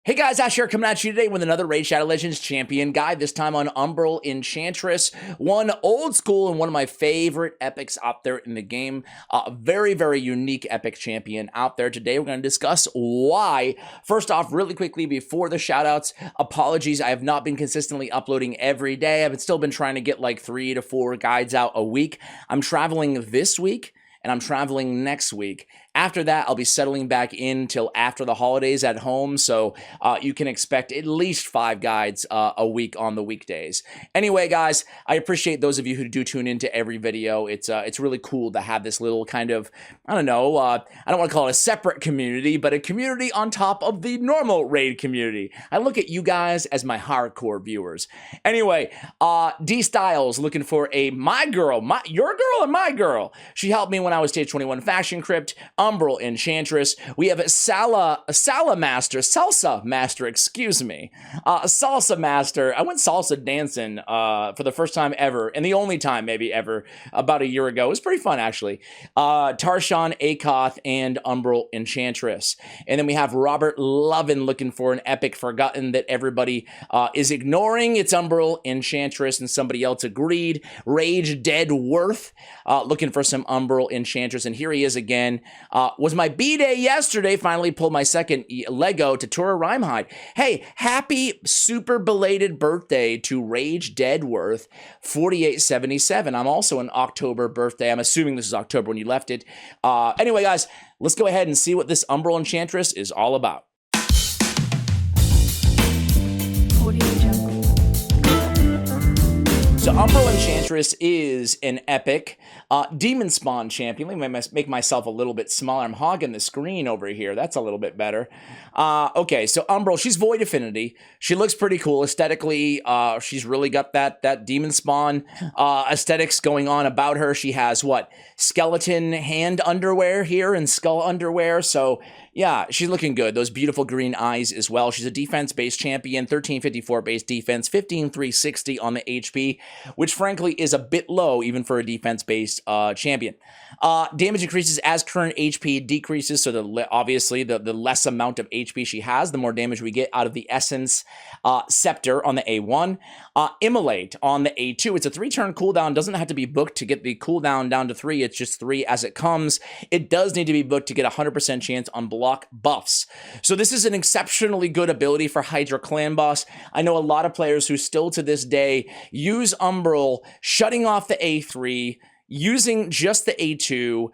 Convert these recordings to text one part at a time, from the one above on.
Hey guys, Ash here coming at you today with another Raid Shadow Legends champion guide, this time on Umbral Enchantress, one old school and one of my favorite epics out there in the game. Very, very unique epic champion out there. Today we're going to discuss why. First off, really quickly before the shoutouts, apologies, I have not been consistently uploading every day. I've still been trying to get like 3 to 4 guides out a week. I'm traveling this week and I'm traveling next week. After that, I'll be settling back in till after the holidays at home, so you can expect at least 5 guides a week on the weekdays. Anyway, guys, I appreciate those of you who do tune into every video. It's really cool to have this little kind of, I don't know, I don't want to call it a separate community, but a community on top of the normal raid community. I look at you guys as my hardcore viewers. Anyway, D Styles looking for a your girl and my girl. She helped me when I was stage 21 Faction Crypt. Umbral Enchantress. We have Salsa Master, excuse me. Salsa Master. I went salsa dancing for the first time ever, and the only time maybe ever, about a year ago. It was pretty fun, actually. Tarshan, Akoth, and Umbral Enchantress. And then we have Robert Lovin looking for an epic forgotten that everybody is ignoring. It's Umbral Enchantress, and somebody else agreed. Rage Dead Worth looking for some Umbral Enchantress, and here he is again. Was my B-Day yesterday, finally pulled my second Lego to Tura Rhymehide. Hey, happy super belated birthday to Rage Deadworth 4877. I'm also an October birthday. I'm assuming this is October when you left it. Anyway, guys, let's go ahead and see what this Umbral Enchantress is all about. So Umbral Enchantress is an epic demon spawn champion. Let me make myself a little bit smaller. I'm hogging the screen over here. That's a little bit better. Okay, so Umbral, she's Void Affinity. She looks pretty cool aesthetically. She's really got that demon spawn aesthetics going on about her. She has what? Skeleton hand underwear here and skull underwear. So yeah, she's looking good. Those beautiful green eyes as well. She's a defense-based champion, 1354 base defense, 15360 on the HP, which frankly is a bit low even for a defense-based champion. Damage increases as current HP decreases, so obviously the less amount of HP she has, the more damage we get out of the Essence Scepter on the A1. Immolate on the A2. It's a 3-turn cooldown. Doesn't have to be booked to get the cooldown down to 3. It's just 3 as it comes. It does need to be booked to get a 100% chance on block buffs. So this is an exceptionally good ability for Hydra Clan Boss. I know a lot of players who still to this day use Umbral, shutting off the A3, using just the A2.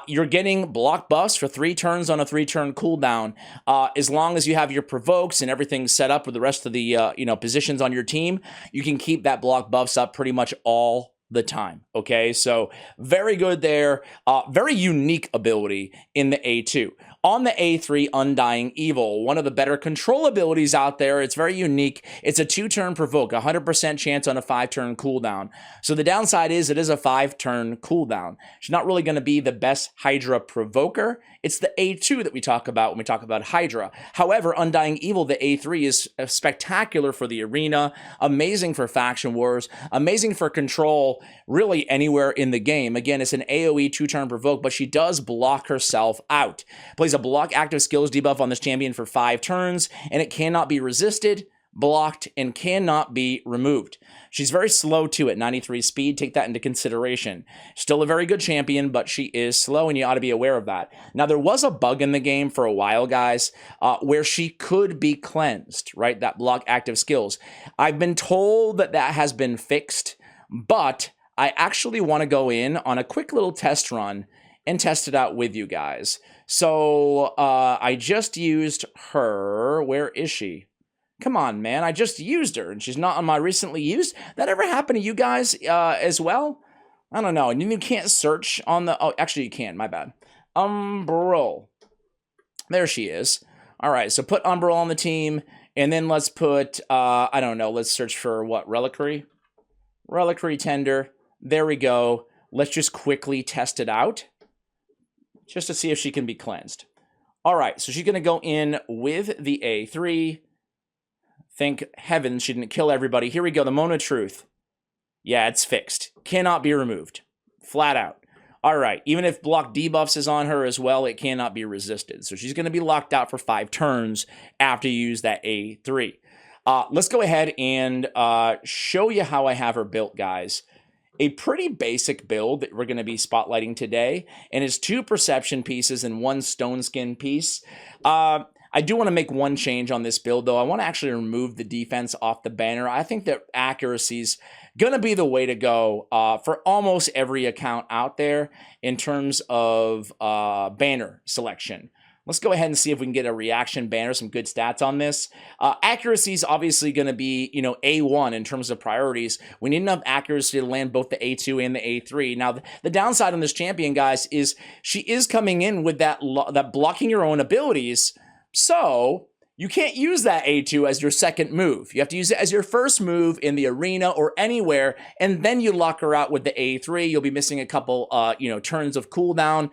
You're getting block buffs for 3 turns on a 3-turn cooldown. As long as you have your provokes and everything set up with the rest of the positions on your team, you can keep that block buffs up pretty much all the time. Okay, so very good there. Very unique ability in the A2. On the A3, Undying Evil, one of the better control abilities out there. It's very unique. It's a 2-turn provoke, 100% chance on a 5-turn cooldown. So the downside is it is a 5-turn cooldown. She's not really going to be the best Hydra provoker. It's the A2 that we talk about when we talk about Hydra. However, Undying Evil, the A3, is spectacular for the arena, amazing for faction wars, amazing for control, really anywhere in the game. Again, it's an AoE 2-turn provoke, but she does block herself out. Plays a block active skills debuff on this champion for 5 turns, and it cannot be resisted, blocked, and cannot be removed. She's very slow too at 93 speed. Take that into consideration. Still a very good champion, but she is slow, and you ought to be aware of that. Now, there was a bug in the game for a while, guys, where she could be cleansed, right? That block active skills. I've been told that that has been fixed, but I actually want to go in on a quick little test run and test it out with you guys. So I just used her. Where is she? Come on, man. I just used her, and she's not on my recently used. That ever happened to you guys as well? I don't know. And you can't search on the... Oh, actually, you can. My bad. Umbral. There she is. All right, so put Umbral on the team, and then let's put... I don't know. Let's search for what? Reliquary? Reliquary Tender. There we go. Let's just quickly test it out, just to see if she can be cleansed. All right, so she's going to go in with the A3. Thank heavens she didn't kill everybody. Here we go, the Mona Truth. Yeah, it's fixed. Cannot be removed. Flat out. All right, even if block debuffs is on her as well, it cannot be resisted. So she's going to be locked out for 5 turns after you use that A3. Let's go ahead and show you how I have her built, guys. A pretty basic build that we're going to be spotlighting today, and it's 2 perception pieces and 1 stone skin piece. I do want to make one change on this build, though. I want to actually remove the defense off the banner. I think that accuracy's going to be the way to go for almost every account out there in terms of banner selection. Let's go ahead and see if we can get a reaction banner, some good stats on this. Accuracy is obviously going to be, A1 in terms of priorities. We need enough accuracy to land both the A2 and the A3. Now, the downside on this champion, guys, is she is coming in with that blocking your own abilities. So you can't use that A2 as your second move. You have to use it as your first move in the arena or anywhere, and then you lock her out with the A3. You'll be missing a couple, turns of cooldown,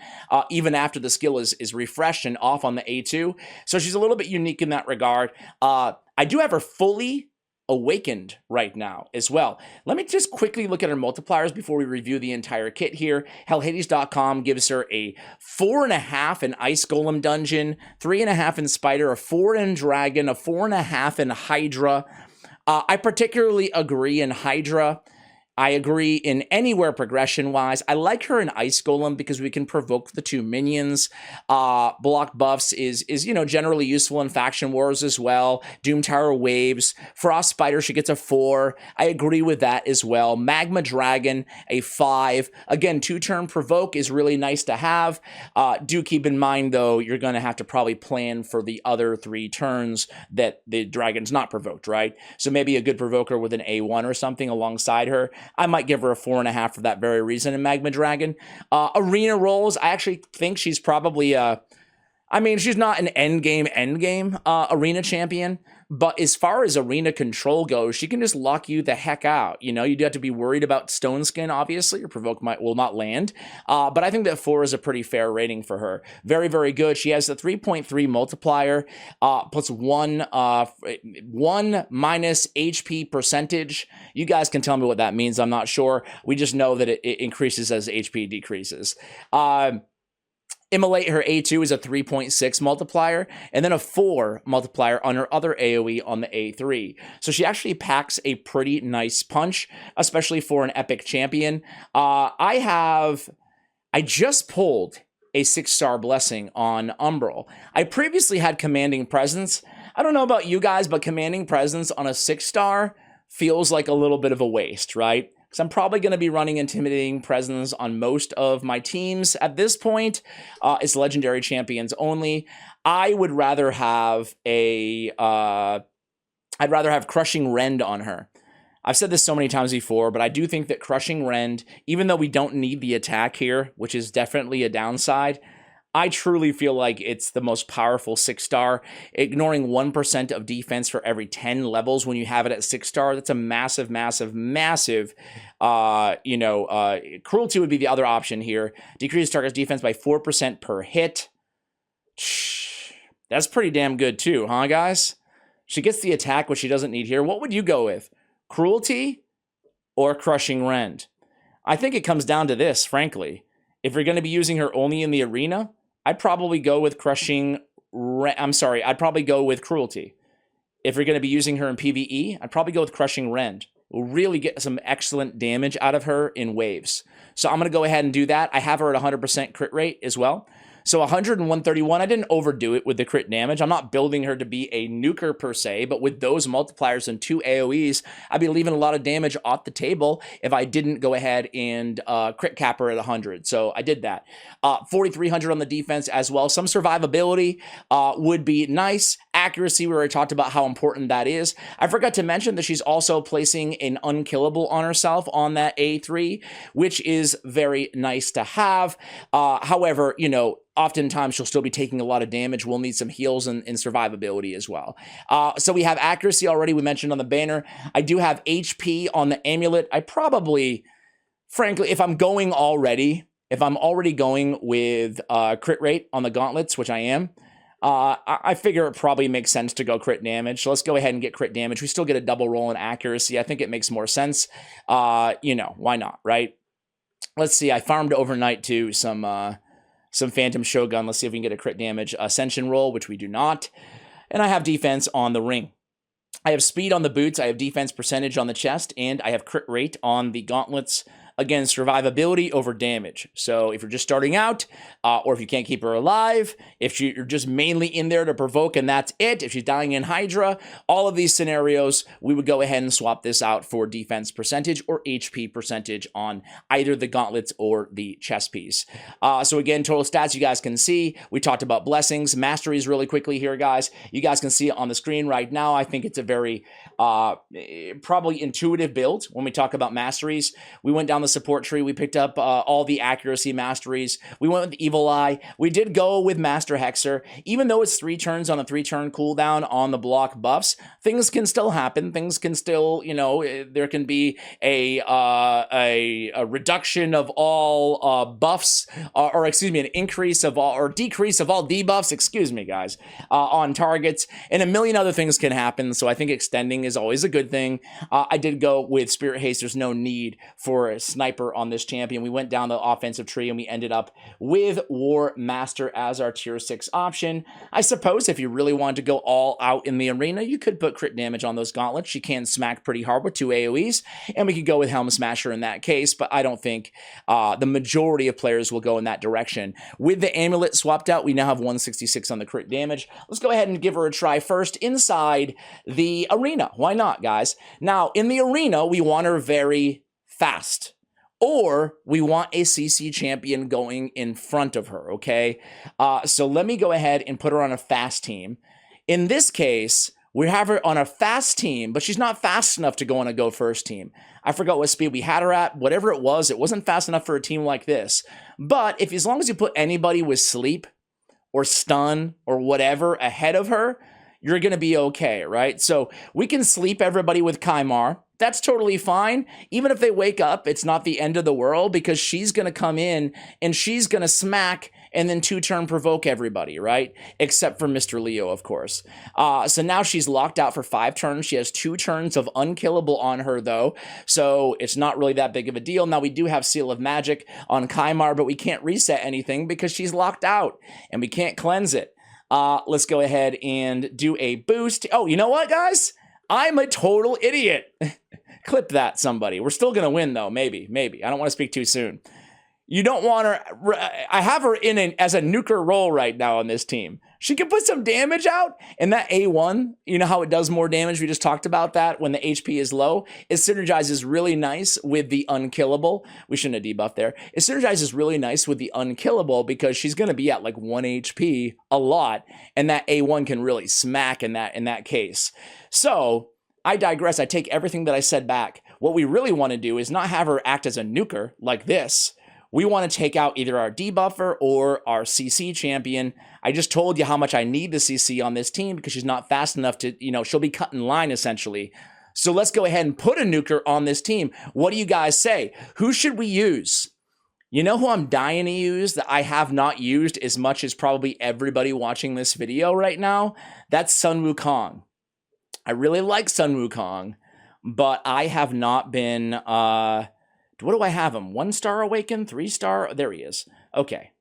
even after the skill is refreshed and off on the A2. So she's a little bit unique in that regard. I do have her fully awakened right now as well. Let me just quickly look at her multipliers before we review the entire kit here. Hellhades.com gives her a 4.5 in Ice Golem Dungeon, 3.5 in Spider, a 4 in Dragon, a 4.5 in Hydra. I particularly agree in Hydra. I agree in anywhere progression-wise. I like her in Ice Golem because we can provoke the 2 minions. Block buffs is generally useful in Faction Wars as well. Doom Tower Waves. Frost Spider, she gets a 4. I agree with that as well. Magma Dragon, a 5. Again, 2-turn provoke is really nice to have. Do keep in mind, though, you're going to have to probably plan for the other 3 turns that the dragon's not provoked, right? So maybe a good provoker with an A1 or something alongside her. I might give her a 4.5 for that very reason in Magma Dragon. Arena roles, I actually think she's probably she's not an endgame arena champion, but as far as arena control goes, she can just lock you the heck out. You do have to be worried about Stone Skin, obviously, or Provoke will not land. But I think that 4 is a pretty fair rating for her. Very, very good. She has the 3.3 multiplier, plus 1 minus HP percentage. You guys can tell me what that means. I'm not sure. We just know that it increases as HP decreases. Immolate, her A2 is a 3.6 multiplier, and then a 4 multiplier on her other AoE on the A3. So she actually packs a pretty nice punch, especially for an epic champion. I just pulled a 6-star blessing on Umbral. I previously had Commanding Presence. I don't know about you guys, but Commanding Presence on a 6-star feels like a little bit of a waste, right? So I'm probably going to be running Intimidating Presence on most of my teams at this point. It's Legendary Champions only. I would rather have Crushing Rend on her. I've said this so many times before, but I do think that Crushing Rend, even though we don't need the attack here, which is definitely a downside, I truly feel like it's the most powerful 6-star. Ignoring 1% of defense for every 10 levels when you have it at 6-star, that's a massive, massive, massive, Cruelty would be the other option here. Decrease target's defense by 4% per hit. That's pretty damn good too, huh, guys? She gets the attack, which she doesn't need here. What would you go with? Cruelty or Crushing Rend? I think it comes down to this, frankly. If you're going to be using her only in the arena, I'd probably go with I'd probably go with Cruelty. If you're going to be using her in PvE, I'd probably go with Crushing Rend. We'll really get some excellent damage out of her in waves. So I'm going to go ahead and do that. I have her at 100% crit rate as well. So 100 and 131, I didn't overdo it with the crit damage. I'm not building her to be a nuker per se, but with those multipliers and 2 AoEs, I'd be leaving a lot of damage off the table if I didn't go ahead and crit cap her at 100. So I did that. 4,300 on the defense as well. Some survivability would be nice. Accuracy, we already talked about how important that is. I forgot to mention that she's also placing an unkillable on herself on that A3, which is very nice to have. However, oftentimes she'll still be taking a lot of damage. We'll need some heals and survivability as well. So we have accuracy already, we mentioned on the banner. I do have HP on the amulet. I probably, frankly, if I'm already going with crit rate on the gauntlets, which I am, I figure it probably makes sense to go crit damage. So let's go ahead and get crit damage. We still get a double roll in accuracy. I think it makes more sense. Why not, right? Let's see. I farmed overnight to some Phantom Shogun. Let's see if we can get a crit damage Ascension roll, which we do not. And I have defense on the ring. I have speed on the boots, I have defense percentage on the chest, and I have crit rate on the gauntlets. Again, survivability over damage. So if you're just starting out, or if you can't keep her alive, if you're just mainly in there to provoke and that's it, if she's dying in Hydra, all of these scenarios, we would go ahead and swap this out for defense percentage or HP percentage on either the gauntlets or the chest piece. So again, total stats you guys can see. We talked about blessings, masteries really quickly here, guys. You guys can see it on the screen right now. I think it's a very probably intuitive build when we talk about masteries. We went down the support tree. We picked up all the accuracy masteries. We went with Evil Eye. We did go with Master Hexer. Even though it's 3 turns on a 3-turn cooldown on the block buffs, things can still happen. Things can still, you know, there can be a reduction of all buffs, or excuse me, an increase of all, or decrease of all debuffs, excuse me, guys, on targets, and a million other things can happen. So I think extending is always a good thing. I did go with Spirit Haste. There's no need for a sniper on this champion. We went down the offensive tree and we ended up with War Master as our tier 6 option. I suppose if you really wanted to go all out in the arena, you could put crit damage on those gauntlets. She can smack pretty hard with 2 AoEs, and we could go with Helm Smasher in that case, but I don't think the majority of players will go in that direction. With the amulet swapped out, we now have 166 on the crit damage. Let's go ahead and give her a try first inside the arena. Why not, guys? Now, in the arena, we want her very fast, or we want a CC champion going in front of her, okay? So let me go ahead and put her on a fast team. In this case, we have her on a fast team, but she's not fast enough to go on a go first team. I forgot what speed we had her at. Whatever it wasn't fast enough for a team like this. But if, as long as you put anybody with sleep or stun or whatever ahead of her, you're going to be okay, right? So we can sleep everybody with Kymar. That's totally fine. Even if they wake up, it's not the end of the world, because she's going to come in and she's going to smack and then 2-turn provoke everybody, right? Except for Mr. Leo, of course. So now she's locked out for 5 turns. She has 2 turns of unkillable on her, though, so it's not really that big of a deal. Now, we do have Seal of Magic on Kymar, but we can't reset anything because she's locked out, and we can't cleanse it. Let's go ahead and do a boost. Oh, you know what, guys? I'm a total idiot. Clip that, somebody. We're still going to win, though. Maybe. I don't want to speak too soon. You don't want her. I have her as a nuker role right now on this team. She can put some damage out, and that A1, you know how it does more damage? We just talked about that when the HP is low. It synergizes really nice with the unkillable. We shouldn't have debuffed there. It synergizes really nice with the unkillable because she's going to be at like 1 HP a lot, and that A1 can really smack in that case. So I digress. I take everything that I said back. What we really want to do is not have her act as a nuker like this. We want to take out either our debuffer or our CC champion. I just told you how much I need the CC on this team because she's not fast enough to, you know, she'll be cut in line essentially. So let's go ahead and put a nuker on this team. What do you guys say? Who should we use? You know who I'm dying to use that I have not used as much as probably everybody watching this video right now? That's Sun Wukong. I really like Sun Wukong, but I have not been... what do I have him? 1-star awaken, 3-star? There he is. Okay.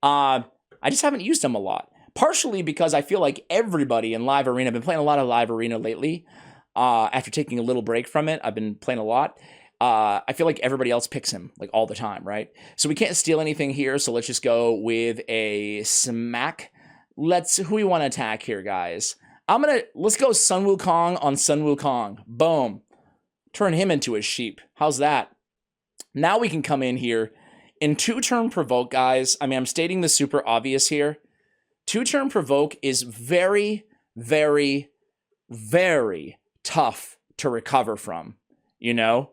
I just haven't used him a lot. Partially because I feel like everybody in Live Arena, I've been playing a lot of Live Arena lately. After taking a little break from it, I've been playing a lot. I feel like everybody else picks him like all the time, right? So we can't steal anything here, so let's just go with a smack. Who we want to attack here, guys? Let's go Sun Wukong on Sun Wukong. Boom. Turn him into a sheep. How's that? Now we can come in here and 2-turn provoke, guys. I mean, I'm stating the super obvious here. 2-turn provoke is very, very, very tough to recover from, you know?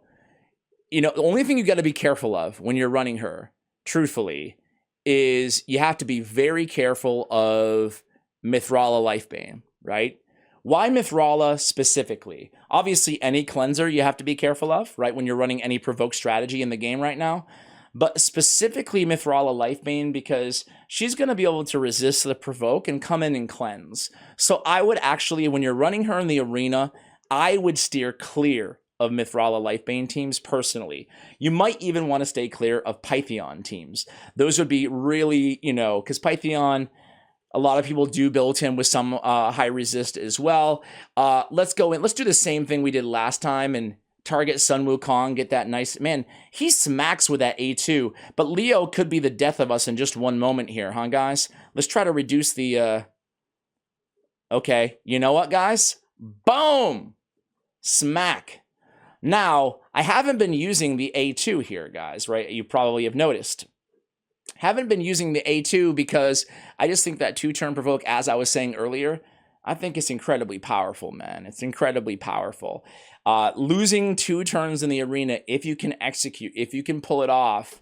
The only thing you got to be careful of when you're running her, truthfully, is you have to be very careful of Mithrala Lifebane, right? Why Mithrala specifically? Obviously, any cleanser you have to be careful of, right? When you're running any provoke strategy in the game right now. But specifically Mithrala Lifebane because she's going to be able to resist the provoke and come in and cleanse. So I would actually, when you're running her in the arena, I would steer clear of Mithrala Lifebane teams, personally. You might even want to stay clear of Pythion teams. Those would be really, because Pythion, a lot of people do build him with some high resist as well. Let's go in. Let's do the same thing we did last time and target Sun Wukong, get that nice... Man, he smacks with that A2, but Leo could be the death of us in just one moment here, huh, guys? Let's try to reduce the... Okay, you know what, guys? Boom! Smack. Now, I haven't been using the A2 here, guys, right? You probably have noticed. Haven't been using the A2 because I just think that 2-turn provoke, as I was saying earlier, I think it's incredibly powerful, man. It's incredibly powerful. Losing 2 turns in the arena, if you can execute, if you can pull it off,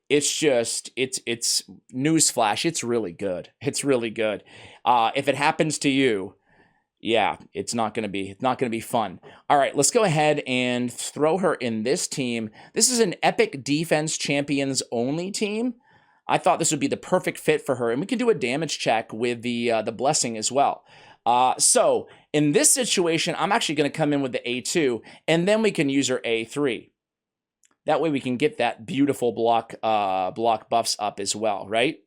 it's just, it's newsflash. It's really good. It's really good. If it happens to you, yeah, it's not going to be fun. All right, let's go ahead and throw her in this team. This is an epic defense champions only team. I thought this would be the perfect fit for her, and we can do a damage check with the blessing as well. So in this situation, I'm actually going to come in with the A2, and then we can use her A3. That way we can get that beautiful block buffs up as well, right?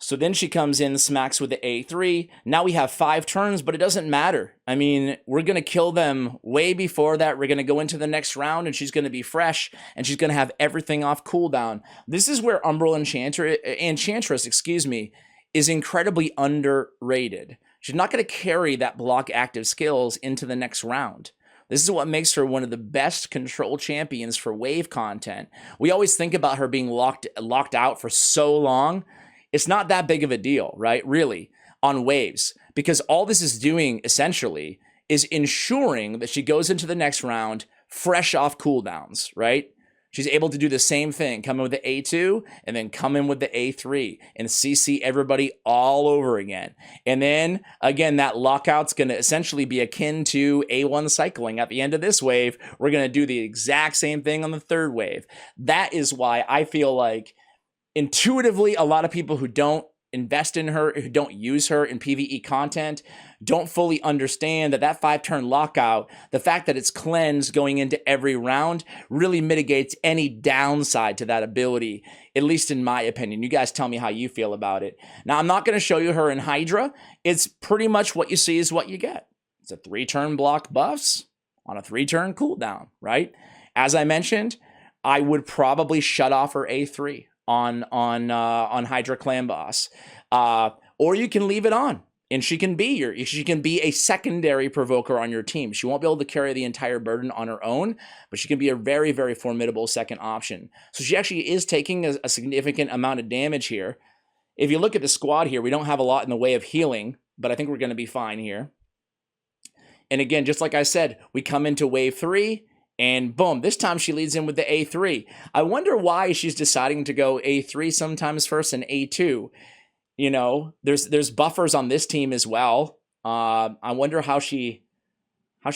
So then she comes in, smacks with the A3. Now we have 5 turns, but it doesn't matter. I mean, we're going to kill them way before that. We're going to go into the next round, and she's going to be fresh, and she's going to have everything off cooldown. This is where Umbral Enchantress, is incredibly underrated. She's not going to carry that block active skills into the next round. This is what makes her one of the best control champions for wave content. We always think about her being locked out for so long. It's not that big of a deal, right? Really, on waves, because all this is doing essentially is ensuring that she goes into the next round fresh off cooldowns, right? She's able to do the same thing, come in with the A2 and then come in with the A3 and CC everybody all over again. And then again, that lockout's going to essentially be akin to A1 cycling. At the end of this wave, we're going to do the exact same thing on the 3rd wave. That is why I feel like intuitively, a lot of people who don't invest in her, who don't use her in PvE content, don't fully understand that 5-turn lockout, the fact that it's cleansed going into every round, really mitigates any downside to that ability, at least in my opinion. You guys tell me how you feel about it. Now, I'm not going to show you her in Hydra. It's pretty much what you see is what you get. It's a 3-turn block buffs on a 3-turn cooldown, right? As I mentioned, I would probably shut off her A3 on Hydra Clan Boss, or you can leave it on, and she can be a secondary provoker on your team. She won't be able to carry the entire burden on her own, but she can be a very, very formidable second option. So she actually is taking a significant amount of damage here. If you look at the squad here, we don't have a lot in the way of healing, but I think we're going to be fine here. And again, just like I said, we come into wave 3. And boom, this time she leads in with the A3. I wonder why she's deciding to go A3 sometimes first and A2. You know, there's buffers on this team as well. I wonder how she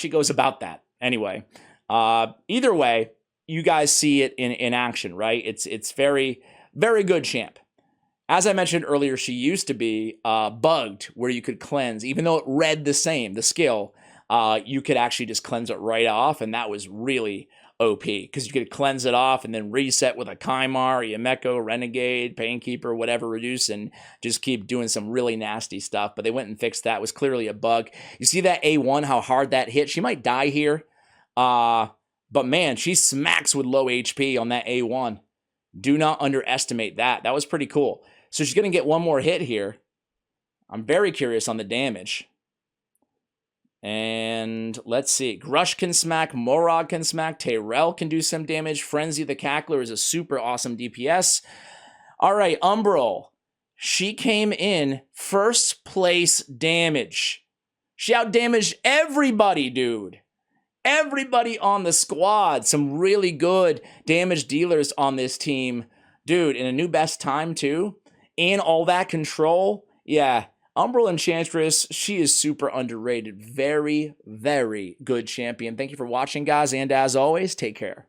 goes about that. Anyway, either way, you guys see it in action, right? It's very, very good champ. As I mentioned earlier, she used to be bugged where you could cleanse, even though it read the same, the skill. You could actually just cleanse it right off, and that was really OP, because you could cleanse it off and then reset with a Kymar, Yameko, Renegade, Painkeeper, whatever, reduce, and just keep doing some really nasty stuff. But they went and fixed that. It was clearly a bug. You see that A1, how hard that hit? She might die here, but man, she smacks with low HP on that A1. Do not underestimate that. That was pretty cool. So she's going to get one more hit here. I'm very curious on the damage. And let's see. Grush can smack. Morag can smack. Tyrell can do some damage. Frenzy the Cackler is a super awesome DPS. All right, Umbral. She came in first place damage. She outdamaged everybody, dude. Everybody on the squad. Some really good damage dealers on this team. Dude, in a new best time, too. And all that control. Yeah. Umbral Enchantress, she is super underrated. Very, very good champion. Thank you for watching, guys, and as always, take care.